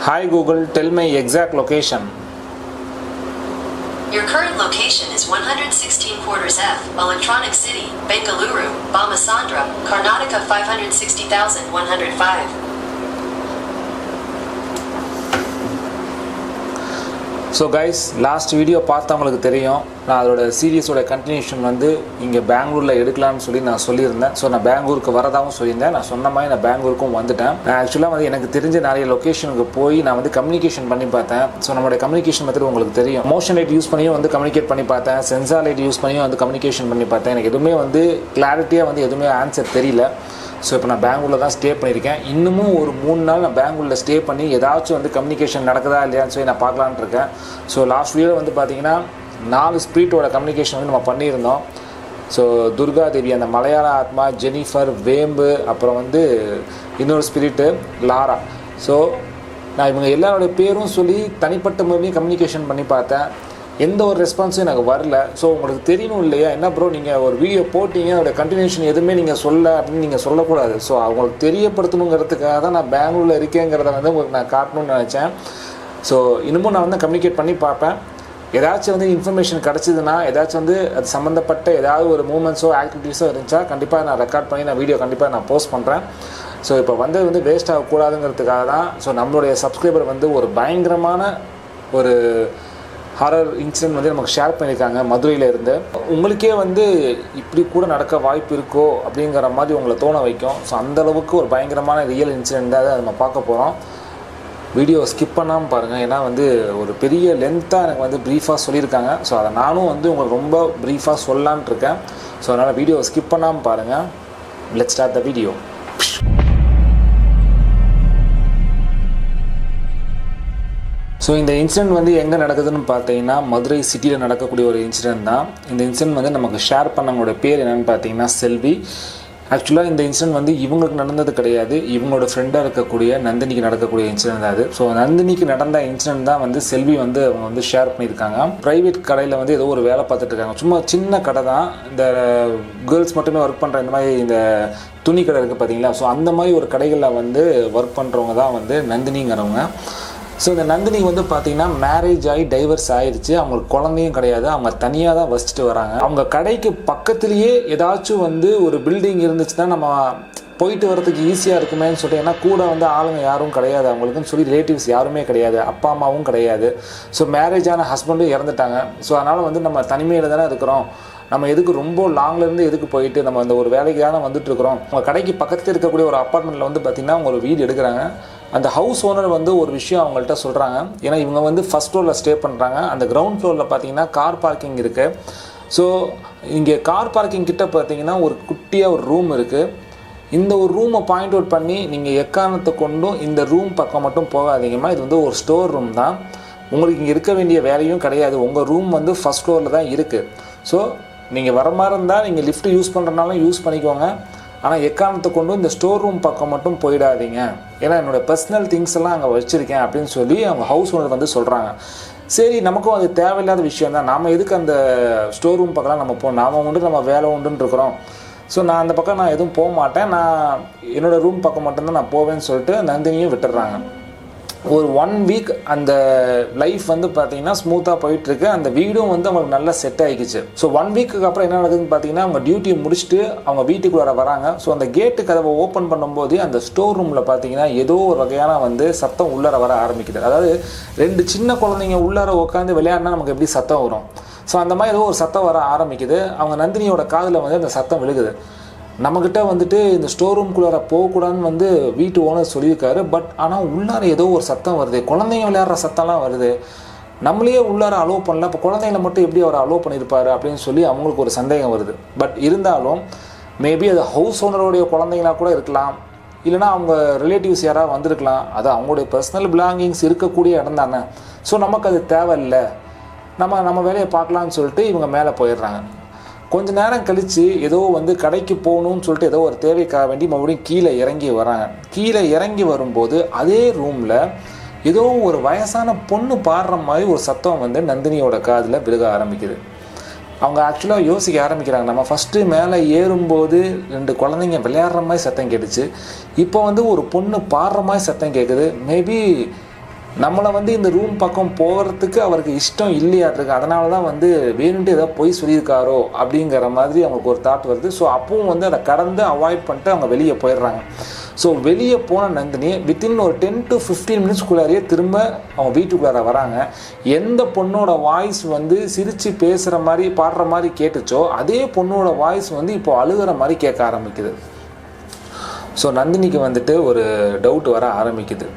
Hi Google, tell my exact location. Your current location is 116 quarters F, Electronic City, Bengaluru, Bomasandra, Karnataka 560,105. So guys, last video பார்த்தவங்களுக்கு தெரியும், நான் அதோட சீரியஸோட continuation வந்து இங்கே பெங்களூரில் எடுக்கலாம்னு சொல்லி நான் சொல்லியிருந்தேன். ஸோ நான் பெங்களூருக்கு வரதாகவும் சொல்லியிருந்தேன். நான் சொன்ன மாதிரி நான் பெங்களூருக்கும் வந்துட்டேன். நான் ஆக்சுவலாக வந்து எனக்கு தெரிஞ்ச நிறைய லொக்கேஷனுக்கு போய் நான் வந்து கம்யூனிகேஷன் பண்ணி பார்த்தேன். ஸோ நம்மளுடைய கம்யூனிகேஷன் மெத்தட் உங்களுக்கு தெரியும். மோஷன் லைட் யூஸ் பண்ணியும் வந்து கம்யூனிகேட் பண்ணி பார்த்தேன், சென்சார் லைட் யூஸ் பண்ணியும் வந்து கம்யூனிகேஷன் பண்ணி பார்த்தேன். எனக்கு எதுவுமே வந்து கிளாரிட்டியாக வந்து எதுவுமே ஆன்சர் தெரியல. ஸோ இப்போ நான் பெங்களூரில் தான் ஸ்டே பண்ணியிருக்கேன். இன்னமும் ஒரு 3 நாள் நான் பெங்களூரில் ஸ்டே பண்ணி ஏதாச்சும் வந்து கம்யூனிகேஷன் நடக்குதா இல்லையான்னு சொல்லி நான் பார்க்கலான்ட்டு இருக்கேன். ஸோ லாஸ்ட் வீடியோ வந்து பார்த்திங்கன்னா 4 ஸ்பிரிட்டோட கம்யூனிகேஷன் வந்து நம்ம பண்ணியிருந்தோம். ஸோ துர்கா தேவி, அந்த மலையாள ஆத்மா, ஜெனிஃபர், வேம்பு, அப்புறம் வந்து இன்னொரு ஸ்பிரிட்டு லாரா. ஸோ நான் இவங்க எல்லாரோட பேரும் சொல்லி தனிப்பட்ட முறையும் கம்யூனிகேஷன் பண்ணி பார்த்தேன். எந்த ஒரு ரெஸ்பான்ஸும் எனக்கு வரல. ஸோ உங்களுக்கு தெரியணும் இல்லையா, என்ன ப்ரோ நீங்கள் ஒரு வீடியோ போட்டிங்க, அதோட கண்டினியூஷன் எதுவுமே நீங்கள் சொல்ல அப்படின்னு நீங்கள் சொல்லக்கூடாது. ஸோ அவங்களுக்கு தெரியப்படுத்தணுங்கிறதுக்காக தான் நான் பெங்களூரில் இருக்கேங்கிறத வந்து உங்களுக்கு நான் காட்டணும்னு நினச்சேன். ஸோ இன்னமும் நான் வந்து கம்யூனிகேட் பண்ணி பார்ப்பேன். ஏதாச்சும் வந்து இன்ஃபர்மேஷன் கிடச்சிதுன்னா, ஏதாச்சும் வந்து அது சம்மந்தப்பட்ட ஏதாவது ஒரு மூமெண்ட்ஸோ ஆக்டிவிட்டீஸோ இருந்துச்சா கண்டிப்பாக நான் ரெக்கார்ட் பண்ணி நான் வீடியோ கண்டிப்பாக நான் போஸ்ட் பண்ணுறேன். ஸோ இப்போ வந்து வேஸ்ட் ஆகக்கூடாதுங்கிறதுக்காக தான். ஸோ நம்மளுடைய சப்ஸ்கிரைபர் வந்து ஒரு பயங்கரமான ஒரு ஹாரர் இன்சிடென்ட் வந்து நமக்கு ஷேர் பண்ணியிருக்காங்க மதுரையில் இருந்து. உங்களுக்கே வந்து இப்படி கூட நடக்க வாய்ப்பு இருக்கோ அப்படிங்கிற மாதிரி உங்களை தோண வைக்கும். ஸோ அந்தளவுக்கு ஒரு பயங்கரமான ரியல் இன்சிடென்ட் தான் அதை நம்ம பார்க்க போகிறோம். வீடியோ ஸ்கிப் பண்ணாமல் பாருங்கள். ஏன்னா வந்து ஒரு பெரிய லென்த்தாக எனக்கு வந்து ப்ரீஃபாக சொல்லியிருக்காங்க. ஸோ அதை நானும் வந்து உங்களுக்கு ரொம்ப ப்ரீஃபாக சொல்லலான்ட்டு இருக்கேன். ஸோ அதனால் வீடியோ ஸ்கிப் பண்ணாமல் பாருங்கள். Let's start the video. So இந்த இன்சிடென்ட் வந்து எங்கே நடக்குதுன்னு பார்த்தீங்கன்னா மதுரை சிட்டியில் நடக்கக்கூடிய ஒரு இன்சிடென்ட் தான். இந்த இன்சிடென்ட் வந்து நமக்கு ஷேர் பண்ணவங்களோட பேர் என்னென்னு பார்த்தீங்கன்னா செல்வி. ஆக்சுவலாக இந்த இன்சிடென்ட் வந்து இவங்களுக்கு நடந்தது கிடையாது, இவங்களோட ஃப்ரெண்டாக இருக்கக்கூடிய நந்தினிக்கு நடக்கக்கூடிய இன்சிடென்ட் தான் அது. ஸோ நந்தினிக்கு நடந்த இன்சிடென்ட் தான் வந்து செல்வி வந்து அவங்க வந்து ஷேர் பண்ணியிருக்காங்க. ப்ரைவேட் கடையில் வந்து ஏதோ ஒரு வேலை பார்த்துட்டு இருக்காங்க. சும்மா சின்ன கடை தான், இந்த கேர்ள்ஸ் மட்டுமே ஒர்க் பண்ணுற இந்த மாதிரி இந்த துணி கடை இருக்குது பார்த்தீங்களா. ஸோ அந்த மாதிரி ஒரு கடைகளில் வந்து ஒர்க் பண்ணுறவங்க தான் வந்து நந்தினிங்கிறவங்க. ஸோ இந்த நந்தினி வந்து பார்த்திங்கன்னா மேரேஜ் ஆகி டைவர்ஸ் ஆகிடுச்சு. அவங்களுக்கு குழந்தையும் கிடையாது, அவங்க தனியாக தான் வசிச்சுட்டு வராங்க. அவங்க கடைக்கு பக்கத்துலேயே ஏதாச்சும் வந்து ஒரு பில்டிங் இருந்துச்சுன்னா நம்ம போயிட்டு வரதுக்கு ஈஸியாக இருக்குமேன்னு சொல்லிட்டு, ஏன்னா கூட வந்து ஆளுங்க யாரும் கிடையாது அவங்களுக்குன்னு சொல்லி, ரிலேட்டிவ்ஸ் யாருமே கிடையாது, அப்பா அம்மாவும் கிடையாது. ஸோ மேரேஜ் ஆன ஹஸ்பண்டும் இறந்துட்டாங்க. ஸோ அதனால் வந்து நம்ம தனிமையில் தானே இருக்கிறோம், நம்ம எதுக்கு ரொம்ப லாங்லேருந்து எதுக்கு போயிட்டு நம்ம அந்த ஒரு வேலைக்கு தானே வந்துட்டுருக்குறோம். அவங்க கடைக்கு பக்கத்தில் இருக்கக்கூடிய ஒரு அப்பார்ட்மெண்ட்டில் வந்து பார்த்திங்கன்னா அவங்க ஒரு வீடு எடுக்கிறாங்க. அந்த ஹவுஸ் ஓனர் வந்து ஒரு விஷயம் அவங்கள்ட்ட சொல்கிறாங்க. ஏன்னா இவங்க வந்து ஃபஸ்ட் ஃப்ளோரில் ஸ்டே பண்ணுறாங்க. அந்த கிரவுண்ட் ஃப்ளோரில் பார்த்தீங்கன்னா கார் பார்க்கிங் இருக்குது. ஸோ இங்கே கார் பார்க்கிங் கிட்ட பார்த்தீங்கன்னா ஒரு குட்டியாக ஒரு ரூம் இருக்குது. இந்த ஒரு ரூமை பாயிண்ட் அவுட் பண்ணி நீங்கள் எக்காரணத்தை கொண்டும் இந்த ரூம் பக்கம் மட்டும் போகாதீங்கம்மா, இது வந்து ஒரு ஸ்டோர் ரூம் தான், உங்களுக்கு இங்கே இருக்க வேண்டிய வேலையும் கிடையாது, உங்கள் ரூம் வந்து ஃபஸ்ட் ஃப்ளோரில் தான் இருக்குது. ஸோ நீங்கள் வர மாதிரி இருந்தால் நீங்கள் லிஃப்ட் யூஸ் பண்ணுறனாலும் யூஸ் பண்ணிக்கோங்க, ஆனால் எக்காரணத்தை கொண்டும் இந்த ஸ்டோர் ரூம் பக்கம் மட்டும் போயிடாதீங்க, ஏன்னா என்னோடய பர்சனல் திங்ஸ் எல்லாம் அங்கே வச்சுருக்கேன் அப்படின்னு சொல்லி அவங்க ஹவுஸ் ஓனர் வந்து சொல்கிறாங்க. சரி, நமக்கும் அது தேவையில்லாத விஷயம் தான், நாம் எதுக்கு அந்த ஸ்டோர் ரூம் பக்கம்லாம் நம்ம போகணும், நாம் உண்டு நம்ம வேலை உண்டுன்னு இருக்கிறோம். ஸோ நான் அந்த பக்கம் நான் எதுவும் போக மாட்டேன், நான் என்னோடய ரூம் பக்கம் மட்டும்தான் நான் போவேன்னு சொல்லிட்டு நந்தினியும் விட்டுடுறாங்க. ஒரு 1 வீக் அந்த லைஃப் வந்து பார்த்தீங்கன்னா ஸ்மூத்தாக போயிட்டுருக்கு. அந்த வீடும் வந்து அவங்களுக்கு நல்லா செட் ஆகிக்குச்சு. ஸோ 1 வீக்குக்கு அப்புறம் என்ன நடக்குதுன்னு பார்த்தீங்கன்னா அவங்க டியூட்டியை முடிச்சுட்டு அவங்க வீட்டுக்குள்ளே வராங்க. ஸோ அந்த கேட்டு கதவை ஓப்பன் பண்ணும்போது அந்த ஸ்டோர் ரூமில் பார்த்தீங்கன்னா ஏதோ ஒரு வகையான வந்து சத்தம் உள்ளார வர ஆரம்பிக்குது. அதாவது 2 சின்ன குழந்தைங்க உள்ளார உட்காந்து விளையாடினா நமக்கு எப்படி சத்தம் வரும், ஸோ அந்த மாதிரி ஏதோ ஒரு சத்தம் வர ஆரம்பிக்குது. அவங்க நந்தினியோட காதில் வந்து அந்த சத்தம் விழுகுது. நம்மக்கிட்ட வந்துட்டு இந்த ஸ்டோர் ரூம்குள்ளார போகக்கூடாதுன்னு வந்து வீட்டு ஓனர் சொல்லியிருக்காரு. பட் ஆனால் உள்ளார ஏதோ ஒரு சத்தம் வருது, குழந்தைங்க விளையாடுற சத்தம்லாம் வருது, நம்மளையே உள்ளார அலோவ் பண்ணல, இப்போ குழந்தைங்கள மட்டும் எப்படி அவர் அலோவ் பண்ணியிருப்பார் அப்படின்னு சொல்லி அவங்களுக்கு ஒரு சந்தேகம் வருது. பட் இருந்தாலும் மேபி அது ஹவுஸ் ஓனருடைய குழந்தைங்களாக கூட இருக்கலாம், இல்லைனா அவங்க ரிலேட்டிவ்ஸ் யாராவது வந்திருக்கலாம். அது அவங்களுடைய பர்சனல் பிலாங்கிங்ஸ் இருக்கக்கூடிய இடம் தானே. ஸோ நமக்கு அது தேவையில்லை, நம்ம வேலையை பார்க்கலான்னு சொல்லிட்டு இவங்க மேலே போயிடுறாங்க. கொஞ்ச நேரம் கழித்து ஏதோ வந்து கடைக்கு போகணும்னு சொல்லிட்டு ஏதோ ஒரு தேவைக்காக வேண்டி மறுபடியும் கீழே இறங்கி வராங்க. கீழே இறங்கி வரும்போது அதே ரூமில் ஏதோ ஒரு வயசான பொண்ணு பாடுற மாதிரி ஒரு சத்தம் வந்து நந்தினியோட காதில் விழுக ஆரம்பிக்குது. அவங்க ஆக்சுவலாக யோசிக்க ஆரம்பிக்கிறாங்க, நம்ம ஃபஸ்ட்டு மேலே ஏறும்போது 2 குழந்தைங்க விளையாடுற மாதிரி சத்தம் கேட்டுச்சு, இப்போ வந்து ஒரு பொண்ணு பாடுற மாதிரி சத்தம் கேட்குது, மேபி நம்மளை வந்து இந்த ரூம் பக்கம் போகிறதுக்கு அவருக்கு இஷ்டம் இல்லையாட்டிருக்கு, அதனால தான் வந்து வேணுன்ட்டு ஏதோ பொய் சொல்லியிருக்காரோ அப்படிங்கிற மாதிரி அவங்களுக்கு ஒரு தாட் வருது. ஸோ அப்பவும் வந்து அதை கடந்து அவாய்ட் பண்ணிட்டு அவங்க வெளியே போயிடுறாங்க. ஸோ வெளியே போன நந்தினி வித்தின் ஒரு 10 to 15 மினிட்ஸ்குள்ளாரையே திரும்ப அவங்க வீட்டுக்குள்ளார வராங்க. எந்த பொண்ணோட வாய்ஸ் வந்து சிரித்து பேசுகிற மாதிரி பாடுற மாதிரி கேட்டுச்சோ அதே பொண்ணோட வாய்ஸ் வந்து இப்போ அழுகிற மாதிரி கேட்க ஆரம்பிக்குது. ஸோ நந்தினிக்கு வந்துட்டு ஒரு டவுட் வர ஆரம்பிக்குது.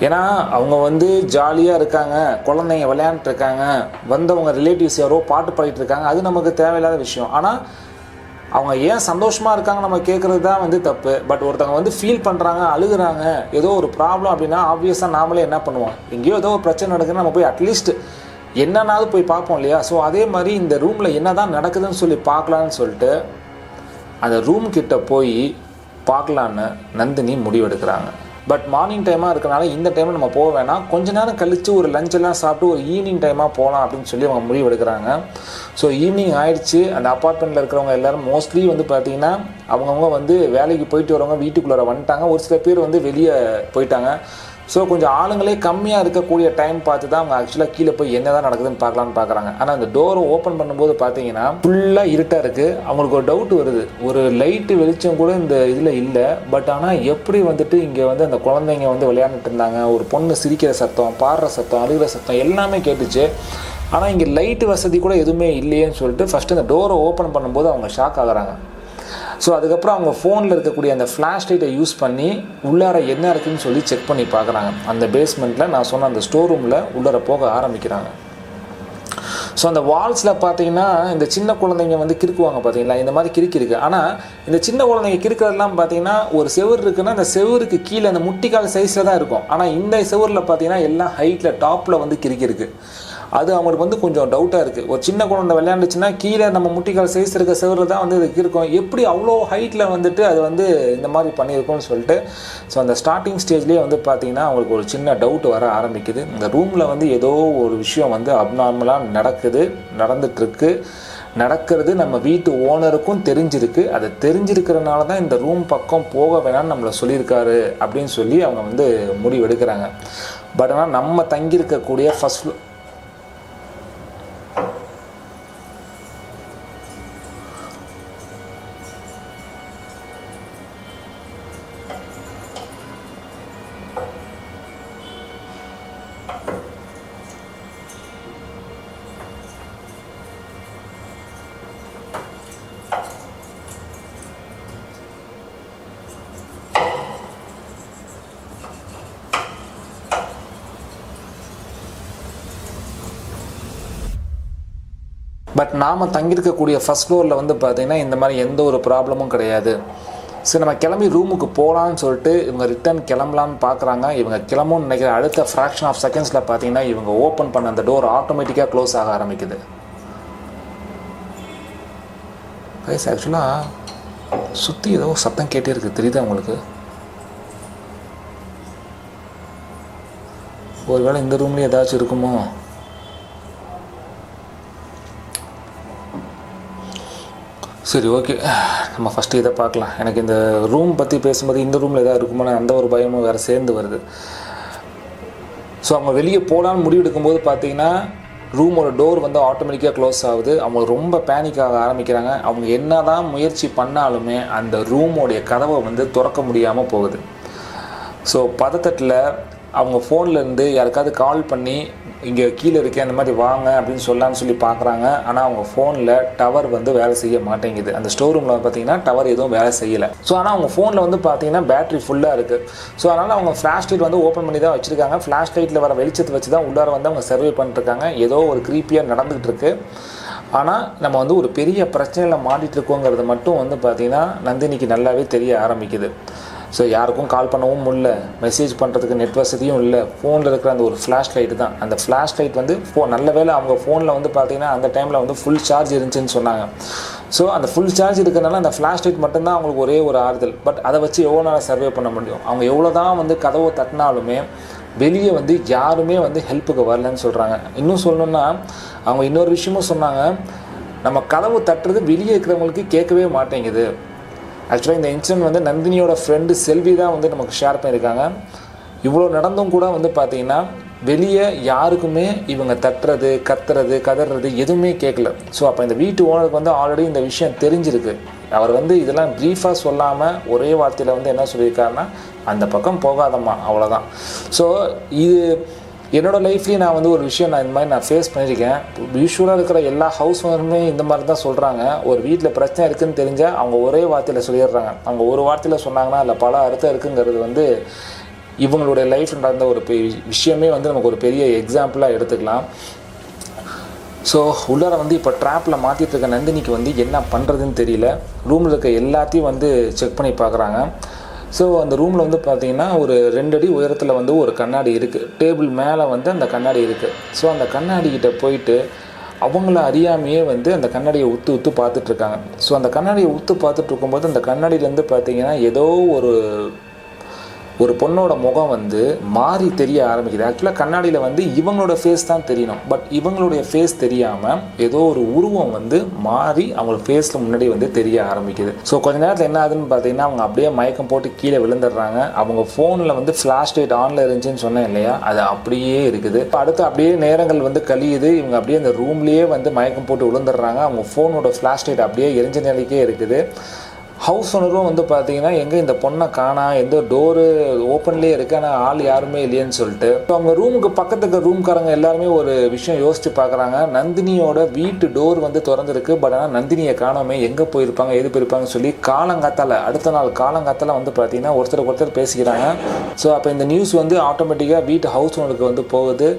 ஏன்னா அவங்க வந்து ஜாலியாக இருக்காங்க, குழந்தைங்க விளையாண்டுருக்காங்க, வந்தவங்க ரிலேட்டிவ்ஸ் யாரோ பாட்டு பாடிட்டு இருக்காங்க, அது நமக்கு தேவையில்லாத விஷயம். ஆனால் அவங்க ஏன் சந்தோஷமாக இருக்காங்க நம்ம கேட்குறது தான் வந்து தப்பு. பட் ஒருத்தவங்க வந்து ஃபீல் பண்ணுறாங்க, அழுகுறாங்க, ஏதோ ஒரு ப்ராப்ளம் அப்படின்னா ஆப்வியஸாக நாமளே என்ன பண்ணுவோம், எங்கேயோ ஏதோ ஒரு பிரச்சனை நடக்குதுன்னு நம்ம போய் அட்லீஸ்ட் என்னன்னாவது போய் பார்ப்போம் இல்லையா. ஸோ அதே மாதிரி இந்த ரூமில் என்ன தான் நடக்குதுன்னு சொல்லி பார்க்கலான்னு சொல்லிட்டு அந்த ரூம் கிட்ட போய் பார்க்கலான்னு நந்தினி முடிவெடுக்கிறாங்க. பட் மார்னிங் டைமாக இருக்கனால இந்த டைமில் நம்ம போக வேணாம், கொஞ்ச நேரம் கழித்து ஒரு லஞ்செல்லாம் சாப்பிட்டு ஒரு ஈவினிங் டைமாக போகலாம் அப்படின்னு சொல்லி அவங்க முடிவு எடுக்கிறாங்க. ஸோ ஈவினிங் ஆயிடுச்சு. அந்த அப்பார்ட்மெண்ட்டில் இருக்கிறவங்க எல்லோரும் மோஸ்ட்லி வந்து பார்த்திங்கன்னா அவங்கவுங்க வந்து வேலைக்கு போயிட்டு வரவங்க வீட்டுக்குள்ளே வந்துட்டாங்க. ஒரு சில பேர் வந்து வெளியே போயிட்டாங்க. ஸோ கொஞ்சம் ஆளுங்களே கம்மியாக இருக்கக்கூடிய டைம் பார்த்து தான் அவங்க ஆக்சுவலாக கீழே போய் என்ன தான் நடக்குதுன்னு பார்க்கலான்னு பார்க்குறாங்க. ஆனால் அந்த டோரை ஓப்பன் பண்ணும்போது பார்த்தீங்கன்னா ஃபுல்லாக இருட்டாக இருக்குது. அவங்களுக்கு ஒரு டவுட் வருது, ஒரு லைட்டு வெளிச்சம் கூட இந்த இதில் இல்லை. பட் ஆனால் எப்படி வந்துட்டு இங்கே வந்து அந்த குழந்தைங்க வந்து விளையாண்டுட்டு இருந்தாங்க, ஒரு பொண்ணு சிரிக்கிற சத்தம், பாடுற சத்தம், அழுகிற சத்தம் எல்லாமே கேட்டுச்சு. ஆனால் இங்கே லைட்டு வசதி கூட எதுவுமே இல்லையேன்னு சொல்லிட்டு ஃபஸ்ட்டு அந்த டோரை ஓப்பன் பண்ணும்போது அவங்க ஷாக் ஆகுறாங்க. ஸோ அதுக்கப்புறம் அவங்க ஃபோனில் இருக்கக்கூடிய அந்த ஃப்ளாஷ் லைட்டை யூஸ் பண்ணி உள்ளார என்ன இருக்குதுன்னு சொல்லி செக் பண்ணி பார்க்குறாங்க. அந்த பேஸ்மெண்ட்டில் நான் சொன்ன அந்த ஸ்டோர் ரூமில் உள்ளார போக ஆரம்பிக்கிறாங்க. ஸோ அந்த வால்ஸில் பார்த்தீங்கன்னா இந்த சின்ன குழந்தைங்க வந்து கிறுக்குவாங்க பார்த்தீங்களா, இந்த மாதிரி கிறுக்கி இருக்குது. ஆனால் இந்த சின்ன குழந்தைங்க கிறுக்கிறதுலாம் பார்த்தீங்கன்னா ஒரு செவுரு இருக்குன்னா அந்த செவருக்கு கீழே அந்த முட்டிக்கால் சைஸில் தான் இருக்கும். ஆனால் இந்த செவரில் பார்த்தீங்கன்னா எல்லாம் ஹைட்டில் டாப்பில் வந்து கிறுக்கி இருக்குது. அது அவங்களுக்கு வந்து கொஞ்சம் டவுட்டாக இருக்குது. ஒரு சின்ன குழந்தை விளையாண்டுச்சுன்னா கீழே நம்ம முட்டிக்கால் சைஸ் இருக்க செவரில் தான் வந்து இதுக்கு இருக்கும், எப்படி அவ்வளோ ஹைட்டில் வந்துட்டு அது வந்து இந்த மாதிரி பண்ணியிருக்கோன்னு சொல்லிட்டு. ஸோ அந்த ஸ்டார்டிங் ஸ்டேஜ்லேயே வந்து பார்த்திங்கன்னா அவங்களுக்கு ஒரு சின்ன டவுட் வர ஆரம்பிக்குது. இந்த ரூமில் வந்து ஏதோ ஒரு விஷயம் வந்து அப்நார்மலாக நடந்துகிட்ருக்கு. நடக்கிறது நம்ம வீட்டு ஓனருக்கும் தெரிஞ்சிருக்கு. அது தெரிஞ்சிருக்கிறனால தான் இந்த ரூம் பக்கம் போக வேணாம்னு நம்மளை சொல்லியிருக்காரு அப்படின்னு சொல்லி அவங்க வந்து முடிவு எடுக்கிறாங்க. பட் ஆனால் நம்ம தங்கியிருக்கக்கூடிய ஃபஸ்ட் பட் நாம் தங்கியிருக்கக்கூடிய ஃபஸ்ட் ஃப்ளோரில் வந்து பார்த்திங்கன்னா இந்த மாதிரி எந்த ஒரு ப்ராப்ளமும் கிடையாது. சரி நம்ம கிளம்பி ரூமுக்கு போகலான்னு சொல்லிட்டு இவங்க ரிட்டர்ன் கிளம்பலான்னு பார்க்குறாங்க. இவங்க கிளம்புன்னு நினைக்கிற அடுத்த ஃப்ராக்ஷன் ஆஃப் செகண்ட்ஸில் பார்த்தீங்கன்னா இவங்க ஓப்பன் பண்ண அந்த டோர் ஆட்டோமேட்டிக்காக க்ளோஸ் ஆக ஆரம்பிக்குது. கைஸ் ஆக்சுவலாக சுற்றி ஏதோ சத்தம் கேட்டே இருக்குது, தெரியுதா உங்களுக்கு? ஒருவேளை இந்த ரூம்லேயே ஏதாச்சும் இருக்குமோ? சரி ஓகே, நம்ம ஃபஸ்ட்டு இதை பார்க்கலாம். எனக்கு இந்த ரூம் பற்றி பேசும்போது இந்த ரூமில் எதாவது இருக்குமோன்னு அந்த ஒரு பயமும் வேறு சேர்ந்து வருது. ஸோ அவங்க வெளியே போகலான்னு முடிவு எடுக்கும்போது பார்த்தீங்கன்னா ரூமோட டோர் வந்து ஆட்டோமேட்டிக்காக க்ளோஸ் ஆகுது. அவங்க ரொம்ப பேனிக் ஆக ஆரம்பிக்கிறாங்க. அவங்க என்ன தான் முயற்சி பண்ணாலுமே அந்த ரூமோடைய கதவை வந்து திறக்க முடியாமல் போகுது. ஸோ பதத்தட்டில் அவங்க ஃபோன்லேருந்து யாருக்காவது கால் பண்ணி இங்கே கீழே இருக்கேன் அந்த மாதிரி வாங்க அப்படின்னு சொல்லி பார்க்குறாங்க. ஆனால் அவங்க ஃபோனில் டவர் வந்து வேலை செய்ய மாட்டேங்குது. அந்த ஸ்டோர் ரூமில் பார்த்தீங்கன்னா டவர் எதுவும் வேலை செய்யலை. ஸோ ஆனால் அவங்க ஃபோனில் வந்து பார்த்தீங்கன்னா பேட்டரி ஃபுல்லாக இருக்குது. ஸோ அதனால் அவங்க ஃப்ளாஷ் லைட் வந்து ஓப்பன் பண்ணி தான் வச்சுருக்காங்க. ஃப்ளாஷ் லைட்டில் வர வெளிச்சத்தை வச்சு தான் உள்ளார வந்து அவங்க சர்வே பண்ணிட்டுருக்காங்க. ஏதோ ஒரு க்ரீப்பியாக நடந்துகிட்டு இருக்கு. ஆனால் நம்ம வந்து ஒரு பெரிய பிரச்சனையில் மாட்டிகிட்ருக்கோங்கிறது மட்டும் வந்து பார்த்திங்கன்னா நந்தினிக்கு நல்லாவே தெரிய ஆரம்பிக்குது. ஸோ யாருக்கும் கால் பண்ணவும் முடியல, மெசேஜ் பண்ணுறதுக்கு நெட் வசதியும் இல்லை. ஃபோனில் இருக்கிற அந்த ஒரு ஃப்ளாஷ் லைட்டு தான். அந்த ஃப்ளாஷ் லைட் வந்து நல்ல வேளை அவங்க ஃபோனில் வந்து பார்த்திங்கன்னா அந்த டைமில் வந்து ஃபுல் சார்ஜ் இருந்துச்சுன்னு சொன்னாங்க. ஸோ அந்த ஃபுல் சார்ஜ் இருக்கிறனால அந்த ஃப்ளாஷ் லைட் மட்டும்தான் அவங்களுக்கு ஒரே ஒரு ஆறுதல். பட் அதை வச்சு எவ்வளோ நாள் சர்வே பண்ண முடியும்? அவங்க எவ்வளோ தான் வந்து கதவை தட்டினாலுமே வெளியே வந்து யாருமே வந்து ஹெல்ப்புக்கு வரலன்னு சொல்கிறாங்க. இன்னும் சொல்லணுன்னா அவங்க இன்னொரு விஷயமும் சொன்னாங்க, நம்ம கதவு தட்டுறது வெளியே இருக்கிறவங்களுக்கு கேட்கவே மாட்டேங்குது. ஆக்சுவலாக இந்த இன்சிடென்ட் வந்து நந்தினியோட ஃப்ரெண்டு செல்வி தான் வந்து நமக்கு ஷேர் பண்ணியிருக்காங்க. இவ்வளோ நடந்தும் கூட வந்து பார்த்திங்கன்னா வெளியே யாருக்குமே இவங்க தட்டுறது கத்துறது கதறது எதுவுமே கேட்கல. ஸோ அப்போ இந்த வீட்டு ஓனருக்கு வந்து ஆல்ரெடி இந்த விஷயம் தெரிஞ்சிருக்கு. அவர் வந்து இதெல்லாம் ப்ரீஃபாக சொல்லாமல் ஒரே வார்த்தையில் வந்து என்ன சொல்லியிருக்காருன்னா, அந்த பக்கம் போகாதம்மா, அவ்வளோதான். ஸோ இது என்னோடய லைஃப்லேயும் நான் வந்து ஒரு விஷயம் இந்த மாதிரி நான் ஃபேஸ் பண்ணியிருக்கேன். யூஸ்வலாக இருக்கிற எல்லா ஹவுஸ் ஓனருமே இந்த மாதிரி தான் சொல்கிறாங்க. ஒரு வீட்டில் பிரச்சனை இருக்குதுன்னு தெரிஞ்சால் அவங்க ஒரே வார்த்தையில் சொல்லிடுறாங்க. அவங்க ஒரு வார்த்தையில் சொன்னாங்கன்னா அதில் பல அர்த்தம் இருக்குங்கிறது வந்து இவங்களுடைய லைஃப்பில் நடந்த ஒரு விஷயமே வந்து நமக்கு ஒரு பெரிய எக்ஸாம்பிளாக எடுத்துக்கலாம். ஸோ உள்ளார வந்து இப்போ ட்ராப்பில் மாற்றிட்டு இருக்க நந்தினிக்கு வந்து என்ன பண்ணுறதுன்னு தெரியல. ரூமில் இருக்க எல்லாத்தையும் வந்து செக் பண்ணி பார்க்குறாங்க. ஸோ அந்த ரூமில் வந்து பார்த்திங்கன்னா ஒரு 2 அடி உயரத்தில் வந்து ஒரு கண்ணாடி இருக்குது. டேபிள் மேலே வந்து அந்த கண்ணாடி இருக்குது. ஸோ அந்த கண்ணாடிக்கிட்ட போயிட்டு அவங்கள அறியாமையே வந்து அந்த கண்ணாடியை உத்து பார்த்துட்ருக்காங்க. ஸோ அந்த கண்ணாடியை உத்து பார்த்துட்டு இருக்கும்போது அந்த கண்ணாடியிலேருந்து பார்த்திங்கன்னா ஏதோ ஒரு பொண்ணோட முகம் வந்து மாறி தெரிய ஆரம்பிக்குது. ஆக்சுவலாக கண்ணாடியில் வந்து இவங்களோட ஃபேஸ் தான் தெரியணும். பட் இவங்களுடைய ஃபேஸ் தெரியாமல் ஏதோ ஒரு உருவம் வந்து மாறி அவங்களோட ஃபேஸில் முன்னாடி வந்து தெரிய ஆரம்பிக்குது. ஸோ கொஞ்ச நேரத்தில் என்ன ஆகுதுன்னு பார்த்தீங்கன்னா அவங்க அப்படியே மயக்கம் போட்டு கீழே விழுந்துடுறாங்க. அவங்க ஃபோனில் வந்து ஃப்ளாஷ் லைட் ஆனில் இருந்துச்சுன்னு சொன்னேன் இல்லையா, அது அப்படியே இருக்குது. அடுத்து அப்படியே நேரங்கள் வந்து கழியுது. இவங்க அப்படியே அந்த ரூம்லேயே வந்து மயக்கம் போட்டு விழுந்துடுறாங்க. அவங்க ஃபோனோட ஃப்ளாஷ் லைட் அப்படியே எரிஞ்ச நிலைக்கே இருக்குது. ஹவுஸ் ஓனரும் வந்து பார்த்தீங்கன்னா எங்கே இந்த பொண்ணை காணா, எந்த டோரு ஓப்பன்லேயே இருக்குது, ஆனால் ஆள் யாருமே இல்லையேன்னு சொல்லிட்டு அவங்க ரூமுக்கு பக்கத்துக்கு ரூம்காரங்க எல்லாருமே ஒரு விஷயம் யோசித்து பார்க்குறாங்க. நந்தினியோட வீட்டு டோர் வந்து திறந்துருக்கு. பட் ஆனால் நந்தினியை காணாமே, எங்கே போயிருப்பாங்க எது போயிருப்பாங்கன்னு சொல்லி அடுத்த நாள் காலங்காத்தால வந்து பார்த்தீங்கன்னா ஒருத்தர் பேசிக்கிறாங்க. ஸோ அப்போ இந்த நியூஸ் வந்து ஆட்டோமேட்டிக்காக வீட்டு ஹவுஸ் ஓனருக்கு வந்து போகுது.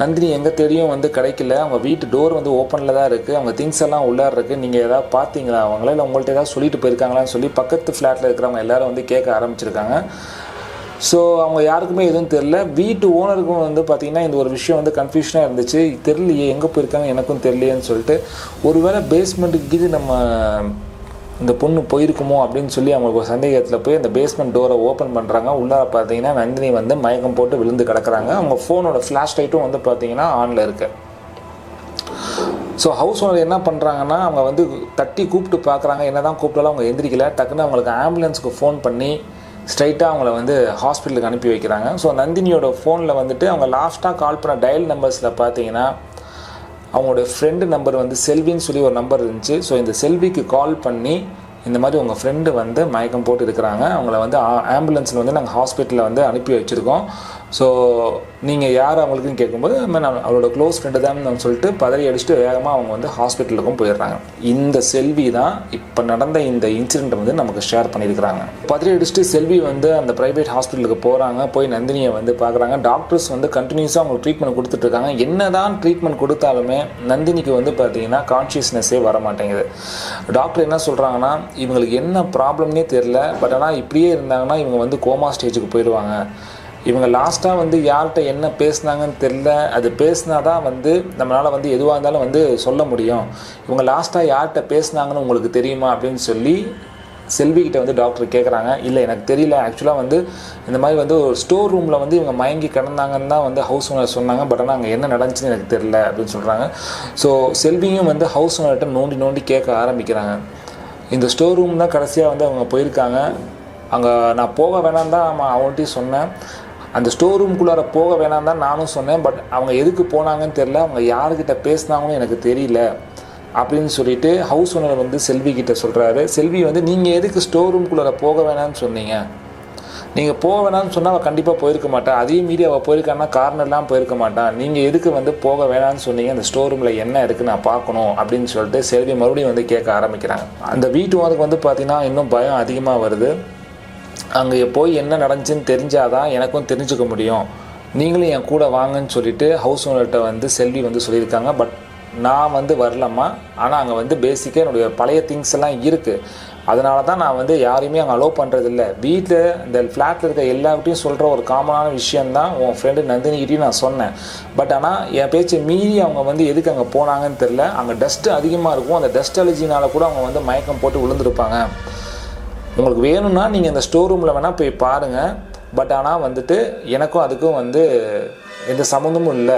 நந்தினி எங்கே தேடியும் வந்து கிடைக்கல. அவங்க வீட்டு டோர் வந்து ஓப்பனில் தான் இருக்குது. அவங்க திங்ஸ் எல்லாம் உள்ளார இருக்குது. நீங்கள் ஏதாவது பார்த்தீங்களா அவங்கள, இல்லை உங்கள்கிட்ட ஏதாவது சொல்லிட்டு போயிருக்காங்களான்னு சொல்லி பக்கத்து ஃப்ளாட்டில் இருக்கிறவங்க எல்லோரும் வந்து கேட்க ஆரம்பிச்சிருக்காங்க. ஸோ அவங்க யாருக்குமே எதுவும் தெரில. வீட்டு ஓனருக்கும் வந்து பார்த்திங்கன்னா இந்த ஒரு விஷயம் வந்து கன்ஃபியூஷனாக இருந்துச்சு. தெரியலையே எங்கே போயிருக்காங்க எனக்கும் தெரியலையேன்னு சொல்லிட்டு ஒருவேளை பேஸ்மெண்ட்டுக்கு நம்ம இந்த பொண்ணு போயிருக்குமோ அப்படின்னு சொல்லி அவங்களுக்கு ஒரு சந்தேகத்தில் போய் அந்த பேஸ்மெண்ட் டோரை ஓப்பன் பண்ணுறாங்க. உள்ளார பார்த்தீங்கன்னா நந்தினி வந்து மயக்கம் போட்டு விழுந்து கிடக்குறாங்க. அவங்க ஃபோனோட ஃப்ளாஷ் லைட்டும் வந்து பார்த்தீங்கன்னா ஆனில் இருக்குது. ஸோ ஹவுஸ் ஓனர் என்ன பண்ணுறாங்கன்னா அவங்க வந்து தட்டி கூப்பிட்டு பார்க்குறாங்க. என்ன தான் கூப்பிட்டாலும் அவங்க எந்திரிக்கல. டக்குன்னு அவங்களுக்கு ஆம்புலன்ஸுக்கு ஃபோன் பண்ணி ஸ்ட்ரைட்டாக அவங்கள வந்து ஹாஸ்பிட்டலுக்கு அனுப்பி வைக்கிறாங்க. ஸோ நந்தினியோட ஃபோனில் வந்துட்டு அவங்க லாஸ்ட்டாக கால் பண்ண டயல் நம்பர்ஸில் பார்த்தீங்கன்னா அவங்களோட ஃப்ரெண்டு நம்பர் வந்து செல்வின்னு சொல்லி ஒரு நம்பர் இருந்துச்சு. ஸோ இந்த செல்விக்கு கால் பண்ணி இந்த மாதிரி உங்கள் ஃப்ரெண்டு வந்து மயக்கம் போட்டு இருக்கிறாங்க, அவங்கள வந்து ஆம்புலன்ஸில் வந்து நாங்கள் ஹாஸ்பிட்டலில் வந்து அனுப்பி வச்சுருக்கோம். ஸோ நீங்கள் யார் அவங்களுக்குன்னு கேட்கும்போது நான் அவளோட க்ளோஸ் ஃப்ரெண்டு தான் சொல்லிட்டு பதறி அடிச்சுட்டு வேகமாக அவங்க வந்து ஹாஸ்பிட்டலுக்கும் போயிடுறாங்க. இந்த செல்வி தான் இப்போ நடந்த இந்த இன்சிடெண்ட்டை வந்து நமக்கு ஷேர் பண்ணியிருக்கிறாங்க. பதறி அடிச்சுட்டு செல்வி வந்து அந்த ப்ரைவேட் ஹாஸ்பிட்டலுக்கு போகிறாங்க. போய் நந்தினியை வந்து பார்க்குறாங்க. டாக்டர்ஸ் வந்து கண்டினியூஸாக அவங்களுக்கு ட்ரீட்மெண்ட் கொடுத்துட்ருக்காங்க. என்ன தான் ட்ரீட்மெண்ட் கொடுத்தாலுமே நந்தினிக்கு வந்து பார்த்திங்கன்னா கான்ஷியஸ்னஸே வர மாட்டேங்குது. டாக்டர் என்ன சொல்கிறாங்கன்னா இவங்களுக்கு என்ன ப்ராப்ளம்னே தெரில. பட் ஆனால் இப்படியே இருந்தாங்கன்னா இவங்க வந்து கோமா ஸ்டேஜுக்கு போயிடுவாங்க. இவங்க லாஸ்ட்டாக வந்து யார்கிட்ட என்ன பேசுனாங்கன்னு தெரில. அது பேசினா தான் வந்து நம்மளால் வந்து எதுவாக இருந்தாலும் வந்து சொல்ல முடியும். இவங்க லாஸ்ட்டாக யார்கிட்ட பேசுனாங்கன்னு உங்களுக்கு தெரியுமா அப்படின்னு சொல்லி செல்விக்கிட்ட வந்து டாக்டர் கேட்குறாங்க. இல்லை எனக்கு தெரியல, ஆக்சுவலாக வந்து இந்த மாதிரி வந்து ஒரு ஸ்டோர் ரூமில் வந்து இவங்க மயங்கி கிடந்தாங்கன்னு தான் வந்து ஹவுஸ் ஓனர் சொன்னாங்க. பட் ஆனால் அங்கே என்ன நடந்துச்சுன்னு எனக்கு தெரில அப்படின்னு சொல்கிறாங்க. ஸோ செல்வியும் வந்து ஹவுஸ் ஓனர்கிட்ட நோண்டி கேட்க ஆரம்பிக்கிறாங்க. இந்த ஸ்டோர் ரூம் தான் கடைசியாக வந்து அவங்க போயிருக்காங்க. அங்கே நான் போக வேணாம் தான் அவங்கள்ட்டையும் சொன்னேன். அந்த ஸ்டோர் ரூம்குள்ளார போக வேணாம் தான் நானும் சொன்னேன். பட் அவங்க எதுக்கு போனாங்கன்னு தெரில, அவங்க யாருக்கிட்ட பேசினாங்கன்னு எனக்கு தெரியல அப்படின்னு சொல்லிட்டு ஹவுஸ் ஓனர் வந்து செல்வி கிட்ட சொல்கிறாரு. செல்வி வந்து நீங்கள் எதுக்கு ஸ்டோர் ரூம்குள்ளார போக வேணாம்னு சொன்னீங்க? நீங்கள் போக வேணாம்னு சொன்னால் அவள் கண்டிப்பாக போயிருக்க மாட்டாள். அதே மீறி அவள் போயிருக்கான்னா கார்னர்லாம் போயிருக்க மாட்டான். நீங்கள் எதுக்கு வந்து போக வேணாம்னு சொன்னீங்க? அந்த ஸ்டோர் ரூமில் என்ன இருக்குது நான் பார்க்கணும் அப்படின்னு சொல்லிட்டு செல்வி மறுபடியும் வந்து கேட்க ஆரம்பிக்கிறாங்க. அந்த வீட்டு ஓனருக்கு வந்து பார்த்திங்கன்னா இன்னும் பயம் அதிகமாக வருது. அங்கே போய் என்ன நடந்துச்சுன்னு தெரிஞ்சாதான் எனக்கும் தெரிஞ்சுக்க முடியும். நீங்களும் என் கூட வாங்கன்னு சொல்லிட்டு ஹவுஸ் ஓனர்கிட்ட வந்து செல்வி வந்து சொல்லியிருக்காங்க. பட் நான் வந்து வரலம்மா. ஆனால் அங்கே வந்து பேசிக்காக என்னுடைய பழைய திங்ஸ் எல்லாம் இருக்குது. அதனால தான் நான் வந்து யாரையுமே அங்கே அலோவ் பண்ணுறதில்ல. வீட்டில் இந்த ஃப்ளாட்டில் இருக்க எல்லார்கிட்டையும் சொல்கிற ஒரு காமனான விஷயந்தான் உன் ஃப்ரெண்டு நந்தினிக்கிட்டையும் நான் சொன்னேன். பட் ஆனால் என் பேச்சை மீறி அவங்க வந்து எதுக்கு அங்கே போனாங்கன்னு தெரில. அங்கே டஸ்ட்டு அதிகமாக இருக்கும். அந்த டஸ்ட் அலர்ஜினால் கூட அவங்க வந்து மயக்கம் போட்டு விழுந்திருப்பாங்க. உங்களுக்கு வேணும்னா நீங்கள் இந்த ஸ்டோர் ரூமில் வேணால் போய் பாருங்கள். பட் ஆனால் வந்துட்டு எனக்கும் அதுக்கும் வந்து எந்த சம்மந்தமும் இல்லை.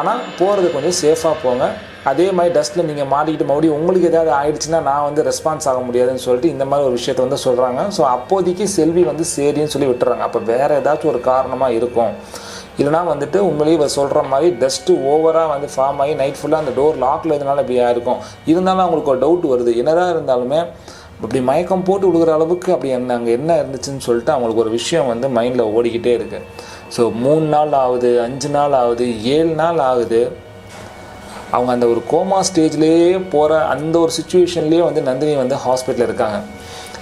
ஆனால் போகிறது கொஞ்சம் சேஃபாக போங்க. அதே மாதிரி டஸ்ட்டில் நீங்கள் மாட்டிக்கிட்டு மறுபடியும் உங்களுக்கு ஏதாவது ஆயிடுச்சுன்னா நான் வந்து ரெஸ்பான்ஸ் ஆக முடியாதுன்னு சொல்லிட்டு இந்த மாதிரி ஒரு விஷயத்தை வந்து சொல்கிறாங்க. ஸோ அப்போதைக்கு செல்வி வந்து சரின்னு சொல்லி விட்டுறாங்க. அப்போ வேறு ஏதாச்சும் ஒரு காரணமாக இருக்கும். இல்லைனா வந்துட்டு உண்மையிலேயே இவர் சொல்கிற மாதிரி டஸ்ட்டு ஓவராக வந்து ஃபார்ம் ஆகி நைட் ஃபுல்லாக அந்த டோர் லாக்கில் இதனால இப்படி ஆயிருக்கும். இருந்தாலும் அவங்களுக்கு ஒரு டவுட் வருது. என்னதான் இருந்தாலுமே இப்படி மயக்கம் போட்டு விழுகிற அளவுக்கு அப்படி அங்கே என்ன இருந்துச்சுன்னு சொல்லிட்டு அவங்களுக்கு ஒரு விஷயம் வந்து மைண்டில் ஓடிக்கிட்டே இருக்குது. ஸோ 3 நாள் ஆகுது, 5 நாள் ஆகுது, 7 நாள் ஆகுது. அவங்க அந்த ஒரு கோமா ஸ்டேஜ்லேயே போகிற அந்த ஒரு சுச்சுவேஷன்லேயே வந்து நந்தினி வந்து ஹாஸ்பிட்டலில் இருக்காங்க.